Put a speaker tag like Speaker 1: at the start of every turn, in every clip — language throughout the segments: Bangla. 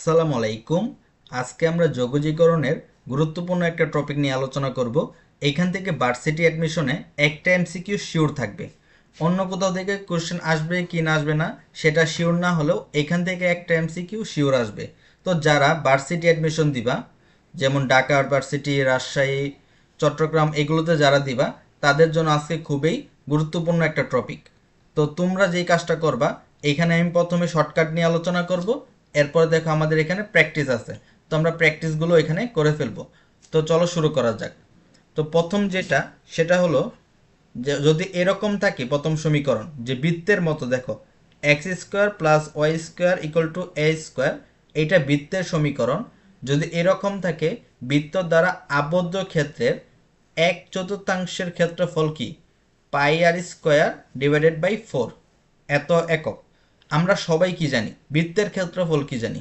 Speaker 1: আসসালামু আলাইকুম। আজকে আমরা যোগজীকরণের গুরুত্বপূর্ণ একটা টপিক নিয়ে আলোচনা করব। এইখান থেকে ভার্সিটি অ্যাডমিশনে একটা এমসিকিউ শিওর থাকবে। অন্য কোথাও থেকে কোশ্চেন আসবে কি না আসবে না সেটা শিওর না হলেও এখান থেকে একটা এমসিকিউ শিওর আসবে। তো যারা ভার্সিটি অ্যাডমিশন দিবা, যেমন ঢাকা ভার্সিটি, রাজশাহী, চট্টগ্রাম, এগুলোতে যারা দিবা তাদের জন্য আজকে খুবই গুরুত্বপূর্ণ একটা টপিক। তো তোমরা যেই কাজটা করবা, এখানে আমি প্রথমে শর্টকাট নিয়ে আলোচনা করব, এরপরে দেখো আমাদের এখানে প্র্যাকটিস আছে, তো আমরা প্র্যাকটিসগুলো এখানে করে ফেলবো। তো চলো শুরু করা যাক। তো প্রথম যেটা সেটা হলো যে যদি এরকম থাকে প্রথম সমীকরণ, যে বৃত্তের মতো, দেখো x square plus y square equal to a square, এইটা বৃত্তের সমীকরণ। যদি এরকম থাকে, বৃত্ত দ্বারা আবদ্ধ ক্ষেত্রের 1/4 ক্ষেত্রফল কি? পাই আর স্কোয়ার ডিভাইডেড বাই 4 এত একক। আমরা সবাই কি জানি? বৃত্তের ক্ষেত্রফল কি জানি?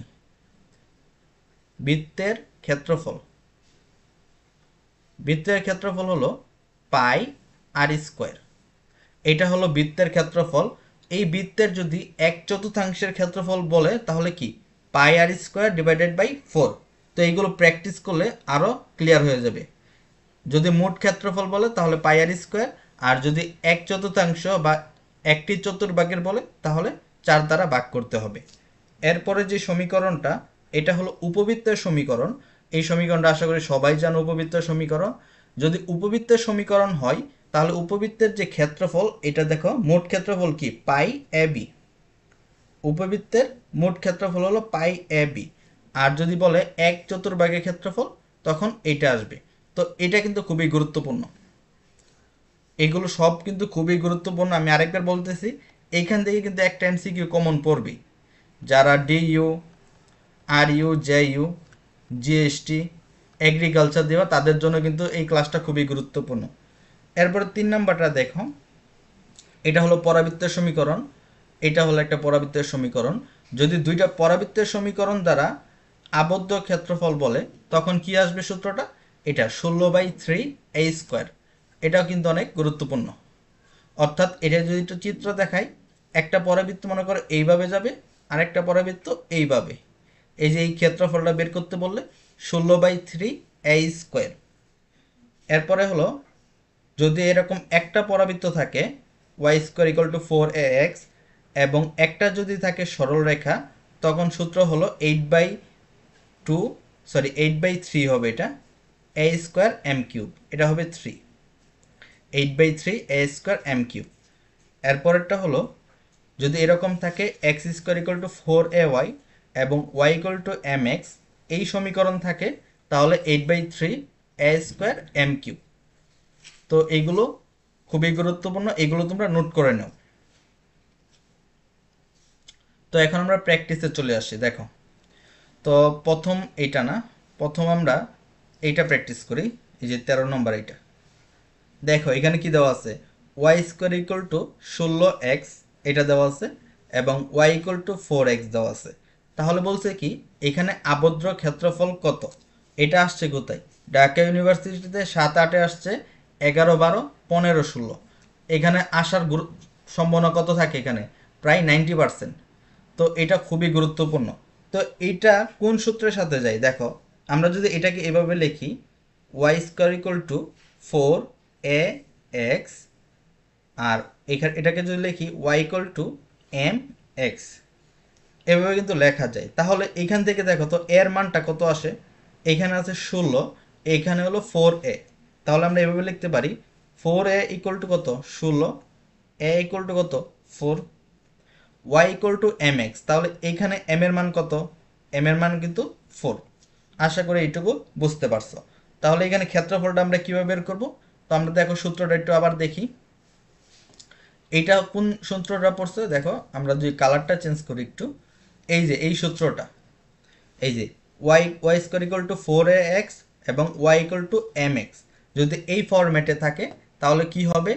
Speaker 1: বৃত্তের ক্ষেত্রফল বৃত্তের ক্ষেত্রফল হলো পাই আর স্কোয়ার। এটা হলো বৃত্তের ক্ষেত্রফল। এই বৃত্তের যদি 1/4 ক্ষেত্রফল বলে তাহলে কি? পাই আর স্কোয়ার ডিভাইডেড বাই 4। তো এইগুলো প্র্যাকটিস করলে আরও ক্লিয়ার হয়ে যাবে। যদি মোট ক্ষেত্রফল বলে তাহলে পাই আর স্কোয়ার, আর যদি 1/4 বা 1/4 বলে তাহলে 4 দ্বারা ভাগ করতে হবে। এরপরে যে সমীকরণটা, এটা হলো উপবৃত্তের সমীকরণ। এই সমীকরণটা আশা করি সবাই জানো, উপবৃত্তের সমীকরণ। যদি উপবৃত্তের সমীকরণ হয় তাহলে উপবৃত্তের যে ক্ষেত্রফল, এটা দেখো মোট ক্ষেত্রফল কি? পাই এ বি। উপবৃত্তের মোট ক্ষেত্রফল হলো পাই এ বি। আর যদি বলে 1/4 ক্ষেত্রফল, তখন এটা আসবে। তো এটা কিন্তু খুবই গুরুত্বপূর্ণ। এগুলো সব কিন্তু খুবই গুরুত্বপূর্ণ। আমি আরেকবার বলতেছি, এইখান থেকে কিন্তু একটা এমসিকিউ কমন পড়বে। যারা DU, RU, JU, GST, agriculture দেওয়া, তাদের জন্য কিন্তু এই ক্লাসটা খুবই গুরুত্বপূর্ণ। এরপরে 3 নাম্বারটা দেখো, এটা হলো পরাবৃত্তের সমীকরণ। এটা হলো একটা পরাবৃত্তের সমীকরণ। যদি দুইটা পরাবৃত্তের সমীকরণ দ্বারা আবদ্ধ ক্ষেত্রফল বলে, তখন কি আসবে সূত্রটা? এটা 16/3 এ স্কোয়ার। এটাও কিন্তু অনেক গুরুত্বপূর্ণ। অর্থাৎ এটা যদি একটু চিত্র দেখাই, একটা পরাবৃত্ত মনে করো এইভাবে যাবে, আরেকটা পরাবৃত্ত এইভাবে। এই যে এই ক্ষেত্রফলটা বের করতে বললে 16/3 এ স্কোয়ার। এরপরে হলো যদি এরকম একটা পরাবৃত্ত থাকে Y square equal to 4ax, এবং একটা যদি থাকে সরল রেখা, তখন সূত্র হলো 8/3 হবে এটা, এ স্কোয়ার এম কিউব। এটা হবে 3, 8/3 এ স্কোয়ার এম কিউব। এরপরেরটা হলো যদি এরকম থাকে x square equal to 4ay এবং y equal to m x, এই সমীকরণ থাকে, তাহলে 8/3 এ স্কোয়ার এম কিউব। তো এইগুলো খুবই গুরুত্বপূর্ণ, এগুলো তোমরা নোট করে নাও। তো এখন আমরা প্র্যাকটিসে চলে আসি। দেখো, তো প্রথম এইটা না, প্রথম আমরা এইটা প্র্যাকটিস করি। এই যে 13 নম্বর এইটা দেখো, এখানে কি দেওয়া আছে? Y square equal two 16x এটা দেওয়া আছে, এবং ওয়াই ইকুয়াল টু 4x দেওয়া আছে। তাহলে বলছে কি, এখানে আবদ্ধ ক্ষেত্রফল কত? এটা আসছে কোথায়? ঢাকা ইউনিভার্সিটিতে 7-8-এ আসছে, 11-12-15-16। এখানে আসার সম্ভাবনা কত থাকে? এখানে প্রায় 90%। তো এটা খুবই গুরুত্বপূর্ণ। তো এইটা কোন সূত্রের সাথে যায় দেখো, আমরা যদি এটাকে এভাবে লিখি, y square equal to 4ax, আর এখানে এটাকে যদি লিখি y equal to m x, এভাবে কিন্তু লেখা যায়। তাহলে এখান থেকে দেখো তো এর মানটা কত আসে? এখানে আছে 16, এখানে হলো 4a। তাহলে আমরা এভাবে লিখতে পারি 4a ইকুয়াল টু কত? 16, এ ইকুয়াল টু কত? 4, y equal to m x. তাহলে এখানে এম এর মান কত? এম এর মান কিন্তু 4। আশা করি এইটুকু বুঝতে পারছো। তাহলে এখানে ক্ষেত্রফলটা আমরা কিভাবে বের করব? তো আমরা দেখো সূত্রটা একটু আবার দেখি। এইটা কোন সূত্রটা পড়ছে দেখো, আমরা যদি কালারটা চেঞ্জ করি একটু, এই যে এই সূত্রটা, এই যে Y square equal to 4ax এবং y equal to m x, যদি এই ফরম্যাটে থাকে তাহলে কি হবে?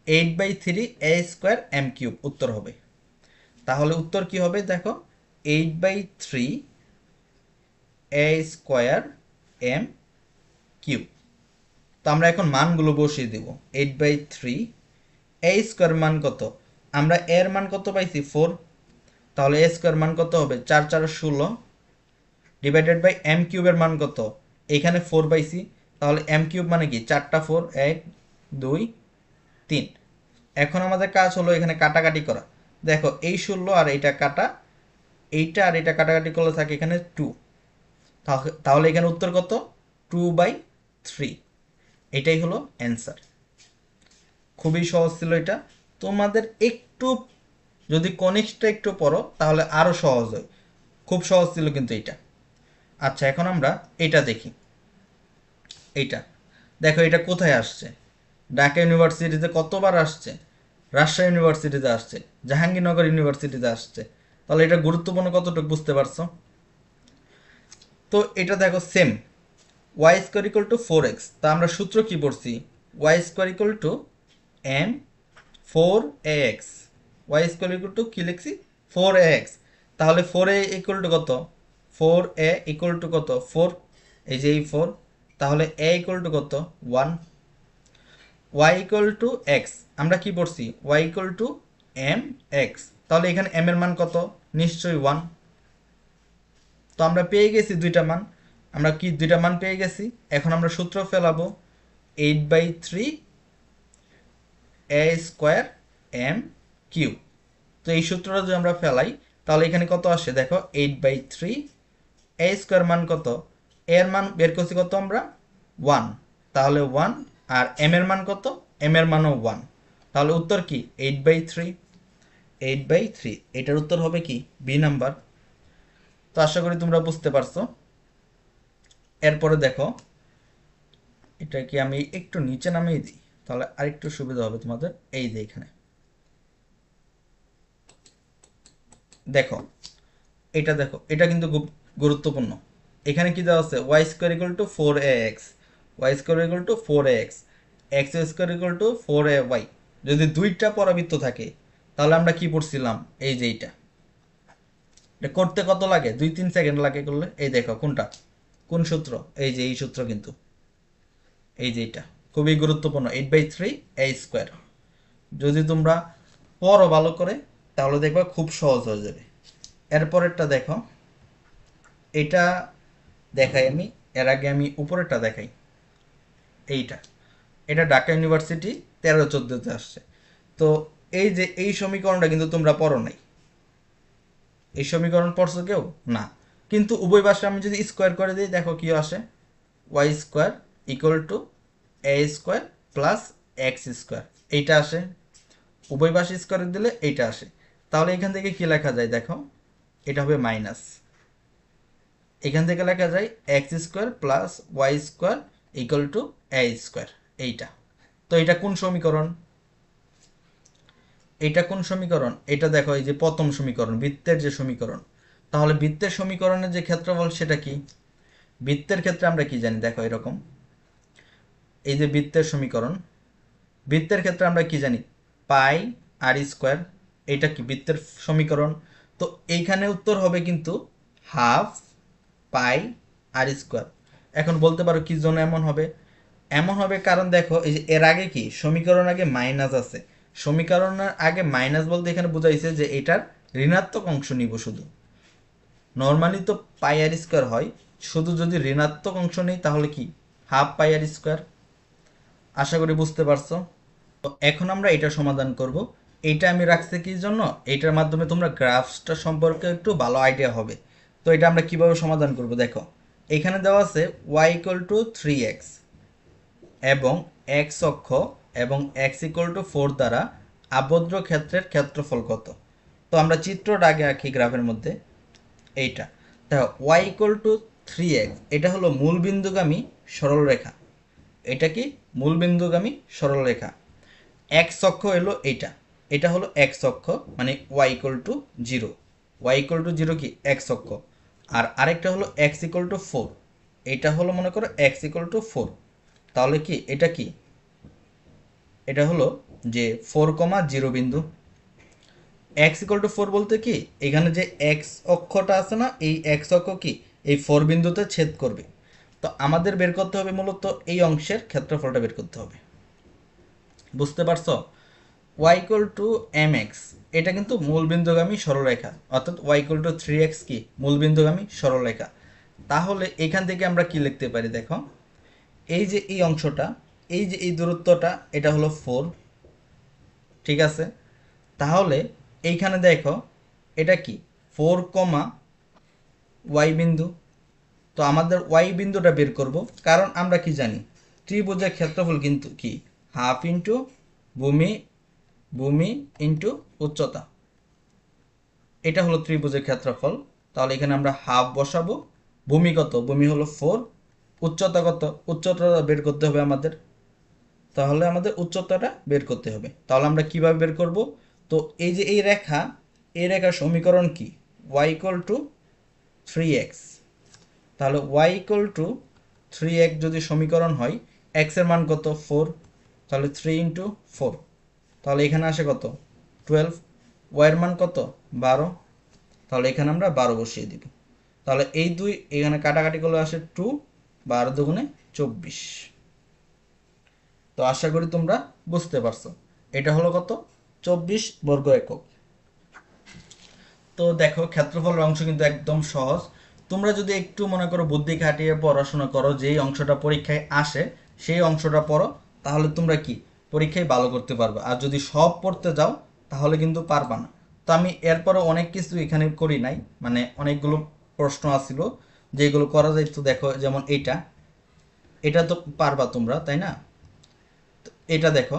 Speaker 1: 8/3 এ স্কোয়ার এম কিউব উত্তর হবে। তাহলে উত্তর কি হবে দেখো, 8/3 এ স্কোয়ার এম কিউব। তো আমরা এখন মানগুলো বসিয়ে দেব। 8/3 এ স্কোয়ার মান কত? আমরা এর মান কত পাইছি? 4। তাহলে এ স্কোয়ার মান কত হবে? 4 4 16, ডিভাইডেড বাই এম কিউবের মান কত, এখানে 4 পাইছি, তাহলে এম কিউব মানে কি 4টা 4, 1 2 3। এখন আমাদের কাজ হলো এখানে কাটাকাটি করা। দেখো এই 16 আর এইটা কাটা, এইটা আর এটা কাটাকাটি করলে থাকে এখানে 2, তাহলে এখানে উত্তর কত 2/3। এটাই হলো অ্যান্সার। খুবই সহজ ছিল এটা। তোমাদের একটু যদি কনিক্সটা একটু পড়ো তাহলে আরও সহজ হয়, খুব সহজ ছিল কিন্তু এটা। আচ্ছা এখন আমরা এটা দেখি। এইটা দেখো এটা কোথায় আসছে, ঢাকা ইউনিভার্সিটিতে কতবার আসছে, রাজশাহী ইউনিভার্সিটিতে আসছে, জাহাঙ্গীরনগর ইউনিভার্সিটিতে আসছে। তাহলে এটা গুরুত্বপূর্ণ কতটুকু বুঝতে পারছো? তো এটা দেখো same y square equal to 4x, তা আমরা সূত্র কি পড়ছি, y square equal to m 4ax, y square equal to কি লিখছি 4ax। তাহলে 4a ইকুয়াল টু কত, 4a ইকুয়াল টু কত 4, এই যে এই 4, তাহলে a ইকুয়াল টু কত 1, y ইকুয়াল টু x, আমরা কি পড়ছি y equal to m x, তাহলে এখানে m এর মান কত, নিশ্চয়ই 1। তো আমরা পেয়ে গেছি দুইটা মান, আমরা কি দুইটা মান পেয়ে গেছি। এখন আমরা সূত্র ফেলাবো 8/3 a স্কোয়ার এম কিউ। তো এই সূত্রটা যদি আমরা ফেলাই তাহলে এখানে কত আসে দেখো 8/3 a স্কোয়ার মান কত, এর মান বের করছি কত আমরা 1, তাহলে 1, আর m এর মান কত, m এর মানও 1, তাহলে উত্তর কি 8/3। 8/3 এটার উত্তর হবে কি বি নাম্বার। তো আশা করি তোমরা বুঝতে পারছো। এরপরে দেখো এটা কি আমি একটু নিচে নামিয়ে দিই তাহলে আরেকটু সুবিধা হবে তোমাদের। এই যে এখানে দেখো, এটা দেখো এটা কিন্তু খুব গুরুত্বপূর্ণ। এখানে কি দেওয়া আছে y square equal to 4ax, y square equal to 4ax, x square equal to 4ay। যদি দুইটা পরাবৃত্ত থাকে তাহলে আমরা কি পড়ছিলাম, এই যে এইটা, এটা করতে কত লাগে 2-3 সেকেন্ড লাগে করলে। এই দেখো কোনটা, কোন সূত্র, এই যে এই সূত্র কিন্তু, এই যে এটা খুবই গুরুত্বপূর্ণ 8/3 a স্কোয়ার। যদি তোমরা পড়ো ভালো করে তাহলে দেখবা খুব সহজ হয়ে যাবে। এরপরেরটা দেখো, এটা দেখাই আমি, এর আগে আমি উপরেরটা দেখাই। এইটা, এটা ঢাকা ইউনিভার্সিটি 13-14-তে আসছে। তো এই যে এই সমীকরণটা কিন্তু তোমরা পড়ো নাই, এই সমীকরণ পড়ছো কেউ না, কিন্তু উভয় পাশে আমি যদি স্কোয়ার করে দিই দেখো কি আসে, y square equal to a square plus x square, এইটা আসে। উভয় পাশে স্কোয়ার দিলে এইটা আসে। তাহলে এখান থেকে কি লেখা যায় দেখো, এটা হবে মাইনাস, এখান থেকে লেখা যায় x square plus y square equal to a square, এইটা। তো এটা কোন সমীকরণ, এটা কোন সমীকরণ, এটা দেখো এই যে প্রথম সমীকরণ, বৃত্তের যে সমীকরণ। তাহলে বৃত্তের সমীকরণের যে ক্ষেত্রফল সেটা কি, বৃত্তের ক্ষেত্রে আমরা কি জানি দেখো এরকম, এই যে বৃত্তের সমীকরণ, বৃত্তের ক্ষেত্রে আমরা কি জানি পাই আর স্কোয়ার, এটা কি বৃত্তের সমীকরণ। তো এইখানে উত্তর হবে কিন্তু হাফ পাই আর স্কোয়ার। এখন বলতে পারো কি জন্য এমন হবে, এমন হবে কারণ দেখো এই যে এর আগে কি সমীকরণ আগে মাইনাস আছে, সমীকরণের আগে মাইনাস বলতে এখানে বোঝাইছে যে এটার ঋণাত্মক অংশ নিব শুধু। নর্মালি তো পাই আর স্কোয়ার হয়, শুধু যদি ঋণাত্মক অংশ নেই তাহলে কি হাফ পাই আর স্কোয়ার। আশা করি বুঝতে পারছো। তো এখন আমরা এটা সমাধান করব। এইটা আমি রাখছি কি জন্য, এইটার মাধ্যমে তোমরা গ্রাফসটা সম্পর্কে একটু ভালো আইডিয়া হবে। তো এটা আমরা কিভাবে সমাধান করব দেখো, এখানে দেওয়া আছে y ইকুয়াল টু 3x এবং x অক্ষ এবং x ইকুয়াল টু 4 দ্বারা আবদ্ধ ক্ষেত্রের ক্ষেত্রফল কত। তো আমরা চিত্রটা আগে আঁকি গ্রাফের মধ্যে। এইটা দেখো y ইকুয়াল টু 3x, এটা হলো মূলবিন্দুগামী সরলরেখা, এটা কি মূলবিন্দুগামী সরলরেখা। এক্স অক্ষ হলো এইটা, এটা হলো এক্স অক্ষ মানে y equal to 0, y equal to 0 কি এক্স অক্ষ। আর আরেকটা হলো এক্স ইকুয়াল টু 4, এইটা হলো মনে করো এক্স ইকুয়াল টু 4। তাহলে কি এটা কি, এটা হলো যে 4,0 বিন্দু। এক্স ইকুয়াল টু 4 বলতে কি এখানে যে এক্স অক্ষটা আছে না, এই এক্স অক্ষ কি এই 4 বিন্দুতে ছেদ করবে। তো আমাদের বের করতে হবে মূলত এই অংশের ক্ষেত্রফলটা বের করতে হবে। বুঝতে পারছো, y ইকুয়াল টু mx, এটা কিন্তু মূলবিন্দুগামী সরলরেখা, অর্থাৎ y ইকুয়াল টু 3x কি মূলবিন্দুগামী সরলরেখা। তাহলে এখান থেকে আমরা কি লিখতে পারি দেখো, এই যে এই অংশটা, এই যে এই দূরত্বটা, এটা হলো 4, ঠিক আছে। তাহলে এইখানে দেখো এটা কি 4, ওয়াই বিন্দু। তো আমাদের ওয়াই বিন্দুটা বের করব, কারণ আমরা কি জানি ত্রিভুজের ক্ষেত্রফল কিন্তু কি হাফ ইন্টু ভূমি ইন্টু উচ্চতা, এটা হলো ত্রিভুজের ক্ষেত্রফল। তাহলে এখানে আমরা হাফ বসাবো। ভূমি কত? ভূমি হলো 4। উচ্চতা কত? উচ্চতাটা বের করতে হবে আমাদের। তাহলে আমাদের উচ্চতাটা বের করতে হবে। তাহলে আমরা কিভাবে বের করব? তো এই যে এই রেখা, এই রেখার সমীকরণ কি? y equal two 3x। তাহলে y ইকুয়াল টু 3x যদি সমীকরণ হয়, x এর মান কত? 4। তাহলে 3 ইন্টু 4, তাহলে এখানে আসে কত? 12। y এর মান কত? 12। তাহলে এখানে আমরা 12 বসিয়ে দিব। তাহলে এই দুই এখানে কাটাকাটি করলে আসে 2, 12 দুগুণে 24। তো আশা করি তোমরা বুঝতে পারছো। এটা হলো কত? 24 বর্গ একক। তো দেখো ক্ষেত্রফলের অংশ কিন্তু একদম সহজ। তোমরা যদি একটু মনে করো বুদ্ধি খাটিয়ে পড়াশোনা করো, যেই অংশটা পরীক্ষায় আসে সেই অংশটা পড়ো, তাহলে তোমরা কি পরীক্ষায় ভালো করতে পারবে। আর যদি সব পড়তে যাও তাহলে কিন্তু পারবা না। তো আমি এরপরে অনেক কিছু এখানে করি নাই, মানে অনেকগুলো প্রশ্ন আসছিল যেগুলো করা যাইতো। দেখো যেমন এটা তো পারবা তোমরা, তাই না? এটা দেখো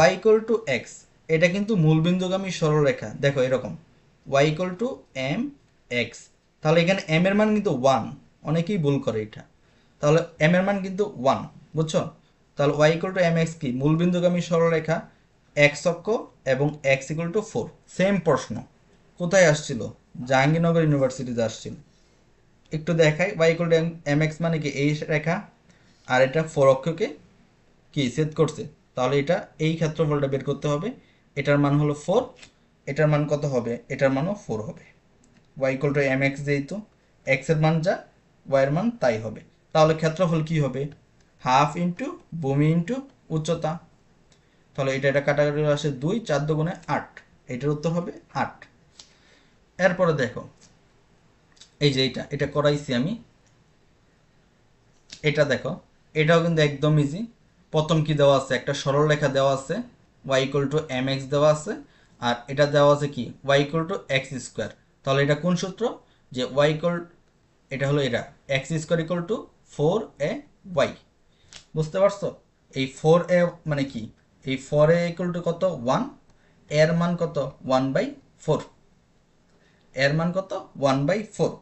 Speaker 1: y ইকুয়াল টু এক্স, এটা কিন্তু মূলবিন্দুগামী সরলরেখা। দেখো এরকম y equal to m x, তাহলে এখানে m এর মান কিন্তু 1। অনেকেই ভুল করে এটা। তাহলে m এর মান কিন্তু 1, বুঝছো? তাহলে y equal to m x কি? মূলবিন্দুগামী সরলরেখা, x অক্ষ এবং x ইকুয়াল টু 4। সেম প্রশ্ন কোথায় আসছিল? জাহাঙ্গীরনগর ইউনিভার্সিটিতে আসছিল। একটু দেখাই, y equal to m x মানে কি? এই রেখা, আর এটা 4 অক্ষকে কি ছেদ করছে। তাহলে এটা এই ক্ষেত্রফলটা বের করতে হবে। এটার মান হলো 4, এটার মান কত হবে? এটার মানও 4 হবে। y equal to m x, যেহেতু x এর মান যা y এর মান তাই হবে। তাহলে ক্ষেত্রফল কি হবে? হাফ ইন্টু ভূমি ইন্টু উচ্চতা। তাহলে এটা কাটাকাটি আসে 2, 4 দুগুণে 8। এটার উত্তর হবে 8। এরপরে দেখো এই যে এটা করাইছি আমি। এটা দেখো, এটাও কিন্তু একদম ইজি। প্রথম কি দেওয়া আছে? একটা সরল রেখা দেওয়া আছে, y equal to m x দেওয়া আছে, আর এটা দেওয়া আছে কি y equal to x square. তাহলে এটা কোন সূত্র? যে y ইকুয়াল, এটা হলো এটা x square equal to 4ay। বুঝতে পারছো? এই 4a মানে কি? এই 4a ইকুয়াল টু কত? 1। এর মান কত? 1/4। এর মান কত? 1/4।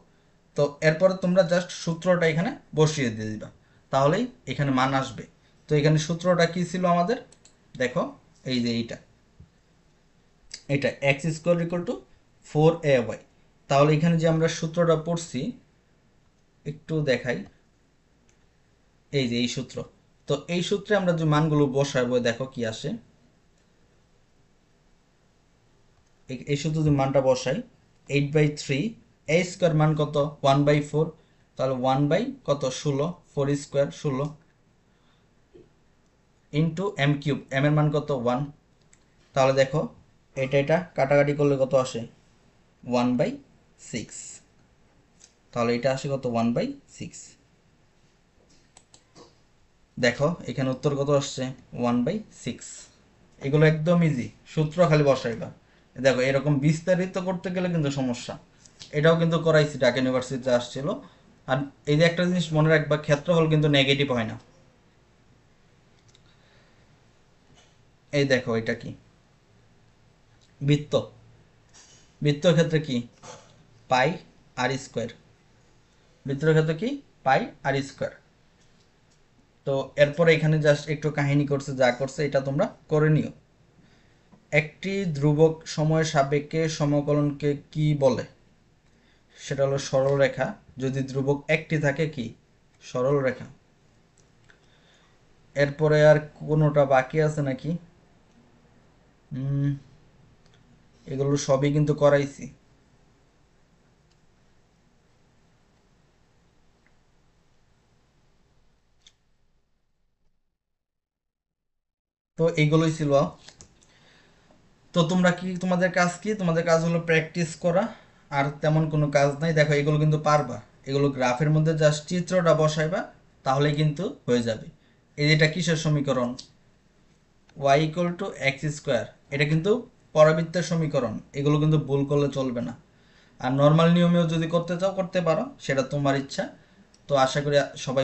Speaker 1: তো এরপরে তোমরা জাস্ট সূত্রটা এখানে বসিয়ে দিয়ে দিবা, তাহলেই এখানে মান আসবে। তো এখানে সূত্রটা কি ছিল আমাদের? দেখো এই যে এটা x square equal to 4ay। তাহলে এখানে যে আমরা সূত্রটা পড়ছি, একটু দেখাই, এই যে এই সূত্র। তো এই সূত্রে আমরা যে মানগুলো বসাবো, দেখো কি আসে। এই সূত্রে যে মানটা বসাই, 8/3 a স্কোয়ার মান কত? 1/4। তাহলে 1 বাই কত? 16, 4 square 16 into m cube, m এর মান কত? 1। তাহলে দেখো এটা কাটাকাটি করলে কত আসে? 1/6। তাহলে এটা আসে কত? 1/6। দেখো এখানে উত্তর কত আসছে? 1/6। এগুলো একদম ইজি, সূত্র খালি বসাইবা। দেখো এরকম বিস্তারিত করতে গেলে কিন্তু সমস্যা। এটাও কিন্তু করাইছি, ঢাকা ইউনিভার্সিটিতে আসছিল। আর এই যে একটা জিনিস মনে রাখবা, ক্ষেত্রফল কিন্তু নেগেটিভ হয় না। এই দেখো এটা কি? বৃত্ত। বৃত্তর ক্ষেত্রে কি? পাই আর স্কোয়ার। বৃত্তের ক্ষেত্রে কি? পাই আর স্কোয়ার। তো এরপরে এখানে জাস্ট একটু কাহিনী করছে, যা করছে এটা তোমরা করে নিও। একটি ধ্রুবক সময়ের সাপেক্ষে সমকলনকে কি বলে? সেটা হলো সরল রেখা। যদি ধ্রুবক একটি থাকে, কি? সরল রেখা। এরপরে আর কোনোটা বাকি আছে নাকি? এগুলো সবই কিন্তু করাইছি। তো এইগুলোই ছিল। তো তোমরা কি, তোমাদের কাজ কি? তোমাদের কাজ হলো প্র্যাকটিস করা, আর তেমন কোনো কাজ নাই। দেখো এগুলো কিন্তু পারবা, এগুলো গ্রাফের মধ্যে জাস্ট চিত্রটা বসাইবা তাহলে কিন্তু হয়ে যাবে। এই যেটা কিসের সমীকরণ, y equal to x square, এটা কিন্তু পরাবৃত্তের সমীকরণ, এগুলো কিন্তু ভুল করলে চলবে না। আর নর্মাল নিয়মেও যদি করতে চাও করতে পারো, সেটা তোমার ইচ্ছা। তো আশা করি সবাই